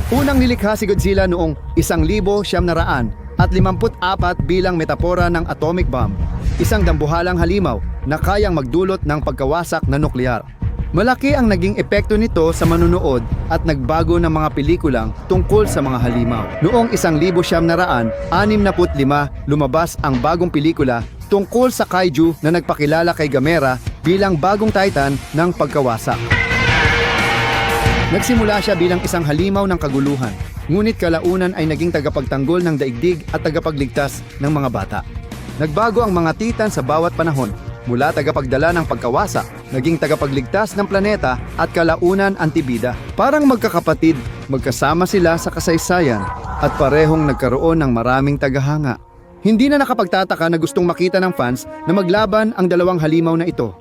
Unang nilikha si Godzilla noong 1954 bilang metapora ng atomic bomb, isang dambuhalang halimaw na kayang magdulot ng pagkawasak na nuklear. Malaki ang naging epekto nito sa manunood at nagbago ng mga pelikulang tungkol sa mga halimaw. Noong 1965, lumabas ang bagong pelikula tungkol sa kaiju na nagpakilala kay Gamera bilang bagong titan ng pagkawasak. Nagsimula siya bilang isang halimaw ng kaguluhan, ngunit kalaunan ay naging tagapagtanggol ng daigdig at tagapagligtas ng mga bata. Nagbago ang mga titan sa bawat panahon, mula tagapagdala ng pagkawasak, naging tagapagligtas ng planeta at kalaunan antibida. Parang magkakapatid, magkasama sila sa kasaysayan at parehong nagkaroon ng maraming tagahanga. Hindi na nakapagtataka na gustong makita ng fans na maglaban ang dalawang halimaw na ito.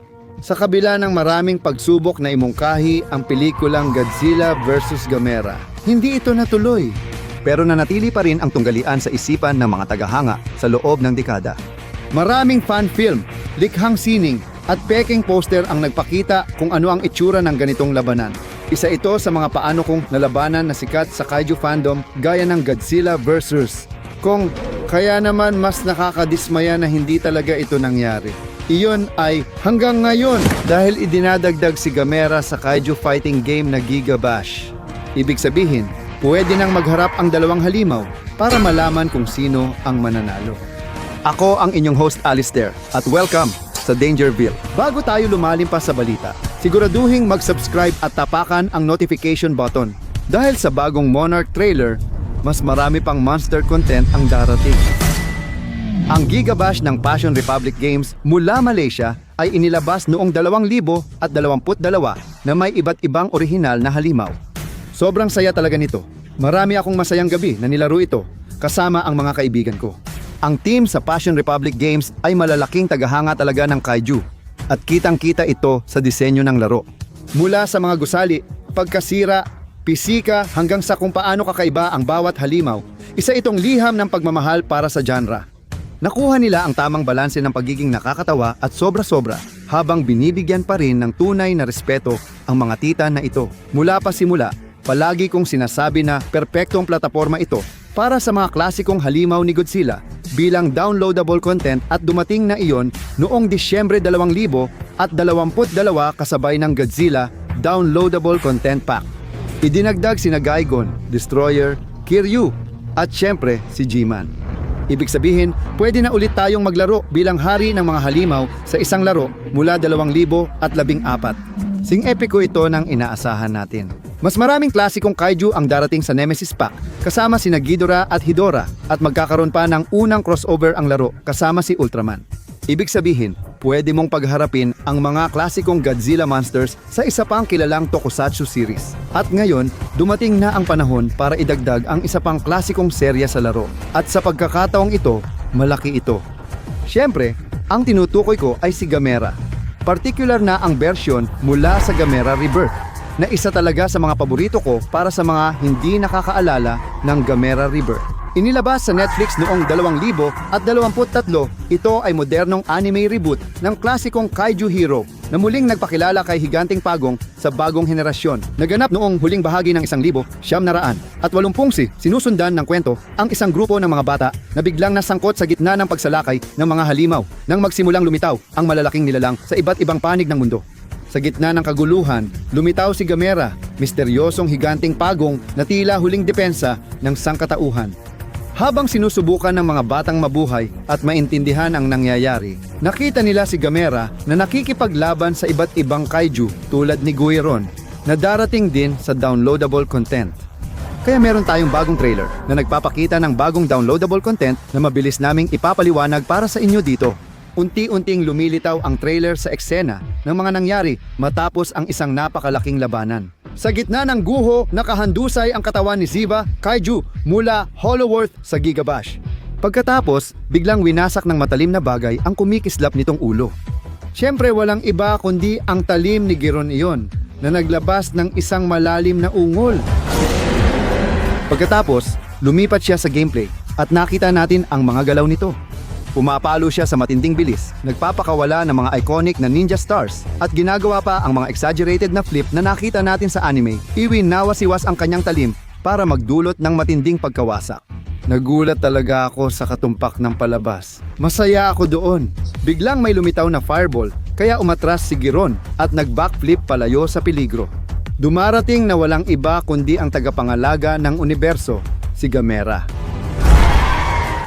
Sa kabila ng maraming pagsubok na imungkahi ang pelikulang Godzilla vs. Gamera, hindi ito natuloy. Pero nanatili pa rin ang tunggalian sa isipan ng mga tagahanga sa loob ng dekada. Maraming fan film, likhang sining at peking poster ang nagpakita kung ano ang itsura ng ganitong labanan. Isa ito sa mga paano kong nalabanan na sikat sa kaiju fandom gaya ng Godzilla vs. Kong. Kaya naman mas nakakadismaya na hindi talaga ito nangyari. Iyon ay hanggang ngayon dahil idinadagdag si Gamera sa kaiju fighting game na Giga Bash. Ibig sabihin, pwede nang magharap ang dalawang halimaw para malaman kung sino ang mananalo. Ako ang inyong host Alistair at welcome sa Dangerville. Bago tayo lumalim pa sa balita, siguraduhin mag-subscribe at tapakan ang notification button dahil sa bagong Monarch trailer, mas marami pang monster content ang darating. Ang Giga Bash ng Passion Republic Games mula Malaysia ay inilabas noong 2022 na may iba't ibang orihinal na halimaw. Sobrang saya talaga nito. Marami akong masayang gabi na nilaro ito kasama ang mga kaibigan ko. Ang team sa Passion Republic Games ay malalaking tagahanga talaga ng kaiju at kitang-kita ito sa disenyo ng laro. Mula sa mga gusali, pagkasira, pisika hanggang sa kung paano kakaiba ang bawat halimaw, isa itong liham ng pagmamahal para sa genre. Nakuha nila ang tamang balanse ng pagiging nakakatawa at sobra-sobra habang binibigyan pa rin ng tunay na respeto ang mga titan na ito. Mula pa simula, palagi kong sinasabi na perpektong plataforma ito para sa mga klasikong halimaw ni Godzilla bilang downloadable content at dumating na iyon noong Disyembre 2022 kasabay ng Godzilla Downloadable Content Pack. Idinagdag sina Gigon, Destroyer, Kiryu at syempre si G-Man. Ibig sabihin, pwede na ulit tayong maglaro bilang hari ng mga halimaw sa isang laro mula 2014. Sing epiko ito ng inaasahan natin. Mas maraming klasikong kaiju ang darating sa Nemesis Pack kasama sina Ghidorah at Hedorah at magkakaroon pa ng unang crossover ang laro kasama si Ultraman. Ibig sabihin, pwede mong pagharapin ang mga klasikong Godzilla monsters sa isa pang kilalang tokusatsu series. At ngayon, dumating na ang panahon para idagdag ang isa pang klasikong serya sa laro. At sa pagkakataong ito, malaki ito. Siyempre, ang tinutukoy ko ay si Gamera. Particular na ang version mula sa Gamera Rebirth, na isa talaga sa mga paborito ko para sa mga hindi nakakaalala ng Gamera Rebirth. Inilabas sa Netflix noong 2023, ito ay modernong anime reboot ng klasikong kaiju hero na muling nagpakilala kay Higanting Pagong sa bagong henerasyon. Naganap noong huling bahagi ng 1980 at 80 sinusundan ng kwento ang isang grupo ng mga bata na biglang nasangkot sa gitna ng pagsalakay ng mga halimaw nang magsimulang lumitaw ang malalaking nilalang sa iba't ibang panig ng mundo. Sa gitna ng kaguluhan, lumitaw si Gamera, misteryosong higanting pagong na tila huling depensa ng sangkatauhan. Habang sinusubukan ng mga batang mabuhay at maintindihan ang nangyayari, nakita nila si Gamera na nakikipaglaban sa iba't ibang kaiju tulad ni Guiron na darating din sa downloadable content. Kaya meron tayong bagong trailer na nagpapakita ng bagong downloadable content na mabilis naming ipapaliwanag para sa inyo dito. Unti-unting lumilitaw ang trailer sa eksena ng mga nangyari matapos ang isang napakalaking labanan. Sa gitna ng guho, nakahandusay ang katawan ni Ziva Kaiju mula Hollowworth sa Giga Bash. Pagkatapos, biglang winasak ng matalim na bagay ang kumikislap nitong ulo. Siyempre walang iba kundi ang talim ni Giron iyon na naglabas ng isang malalim na ungol. Pagkatapos, lumipat siya sa gameplay at nakita natin ang mga galaw nito. Pumapalo siya sa matinding bilis, nagpapakawala ng mga iconic na ninja stars at ginagawa pa ang mga exaggerated na flip na nakita natin sa anime. Iwinawasiwas ang kanyang talim para magdulot ng matinding pagkawasak. Nagulat talaga ako sa katumpak ng palabas. Masaya ako doon. Biglang may lumitaw na fireball, kaya umatras si Giron at nag-backflip palayo sa peligro. Dumarating na walang iba kundi ang tagapangalaga ng universo, si Gamera.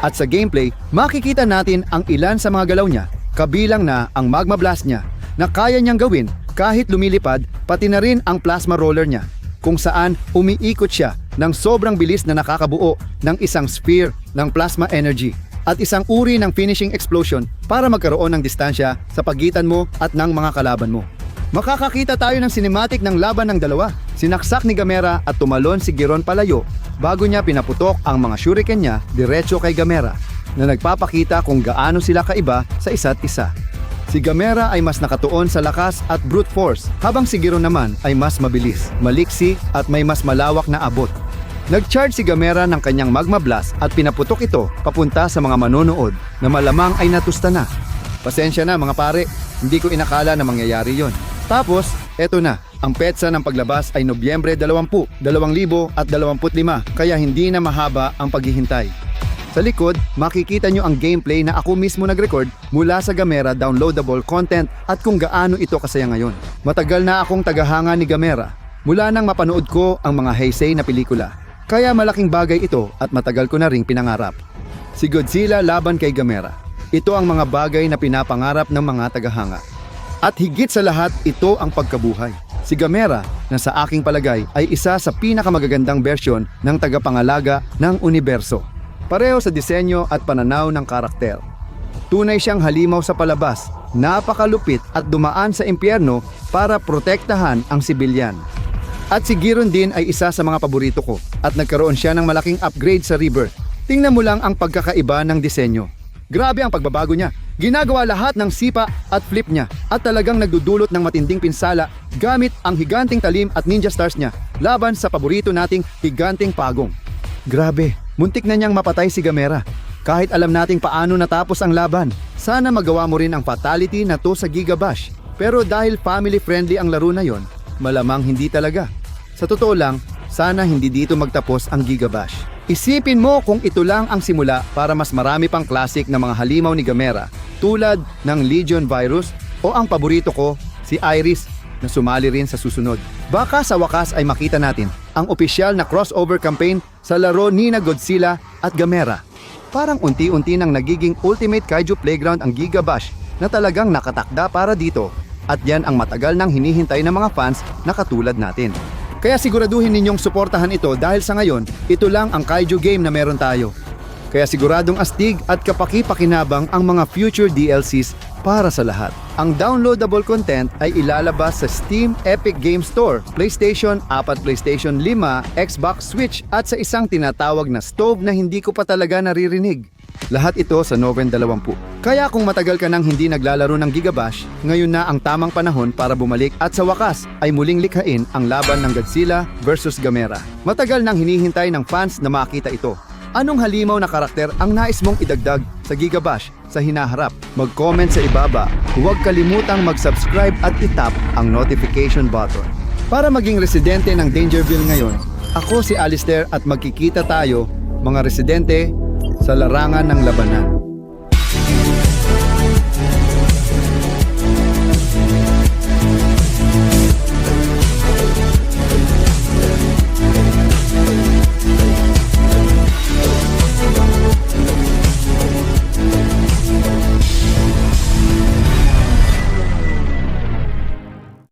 At sa gameplay, makikita natin ang ilan sa mga galaw niya, kabilang na ang magma blast niya, na kaya niyang gawin kahit lumilipad, pati na rin ang plasma roller niya, kung saan umiikot siya ng sobrang bilis na nakakabuo ng isang sphere ng plasma energy at isang uri ng finishing explosion para magkaroon ng distansya sa pagitan mo at ng mga kalaban mo. Makakakita tayo ng cinematic ng laban ng dalawa. Sinaksak ni Gamera at tumalon si Giron palayo bago niya pinaputok ang mga shuriken niya diretso kay Gamera na nagpapakita kung gaano sila kaiba sa isa't isa. Si Gamera ay mas nakatuon sa lakas at brute force, habang si Giron naman ay mas mabilis, maliksi at may mas malawak na abot. Nag-charge si Gamera ng kanyang magma blast at pinaputok ito papunta sa mga manonood na malamang ay natusta na. Pasensya na mga pare, hindi ko inakala na mangyayari yon. Tapos, eto na, ang petsa ng paglabas ay Nobyembre 20, 2025 kaya hindi na mahaba ang paghihintay. Sa likod, makikita nyo ang gameplay na ako mismo nag-record mula sa Gamera downloadable content at kung gaano ito kasaya ngayon. Matagal na akong tagahanga ni Gamera mula nang mapanood ko ang mga Heisei na pelikula. Kaya malaking bagay ito at matagal ko na ring pinangarap. Si Godzilla laban kay Gamera. Ito ang mga bagay na pinapangarap ng mga tagahanga. At higit sa lahat, ito ang pagkabuhay. Si Gamera, na sa aking palagay ay isa sa pinakamagagandang bersyon ng tagapangalaga ng universo. Pareho sa disenyo at pananaw ng karakter. Tunay siyang halimaw sa palabas, napakalupit at dumaan sa impyerno para protektahan ang sibilyan. At si Giron din ay isa sa mga paborito ko at nagkaroon siya ng malaking upgrade sa Rebirth. Tingnan mo lang ang pagkakaiba ng disenyo. Grabe ang pagbabago niya. Ginagawa lahat ng sipa at flip niya at talagang nagdudulot ng matinding pinsala gamit ang higanting talim at ninja stars niya laban sa paborito nating higanting pagong. Grabe, muntik na niyang mapatay si Gamera. Kahit alam nating paano natapos ang laban, sana magawa mo rin ang fatality na to sa Gigabash. Pero dahil family-friendly ang laro na yon, malamang hindi talaga. Sa totoo lang, sana hindi dito magtapos ang Gigabash. Isipin mo kung ito lang ang simula para mas marami pang classic na mga halimaw ni Gamera tulad ng Legion Virus o ang paborito ko, si Iris, na sumali rin sa susunod. Baka sa wakas ay makita natin ang opisyal na crossover campaign sa laro ni na Godzilla at Gamera. Parang unti-unti nang nagiging Ultimate Kaiju Playground ang Gigabash na talagang nakatakda para dito at yan ang matagal nang hinihintay ng mga fans na katulad natin. Kaya siguraduhin ninyong suportahan ito dahil sa ngayon, ito lang ang Kaiju game na meron tayo. Kaya siguradong astig at kapaki-pakinabang ang mga future DLCs para sa lahat. Ang downloadable content ay ilalabas sa Steam Epic Game Store, PlayStation 4, PlayStation 5, Xbox Switch at sa isang tinatawag na stove na hindi ko pa talaga naririnig. Lahat ito sa Noven 20. Kaya kung matagal ka nang hindi naglalaro ng Gigabash, ngayon na ang tamang panahon para bumalik at sa wakas ay muling likhain ang laban ng Godzilla versus Gamera. Matagal nang hinihintay ng fans na makita ito. Anong halimaw na karakter ang nais mong idagdag sa Gigabash sa hinaharap? Mag-comment sa ibaba. Huwag kalimutang mag-subscribe at itap ang notification button. Para maging residente ng Dangerville ngayon, ako si Alistair at magkikita tayo, mga residente, sa larangan ng labanan.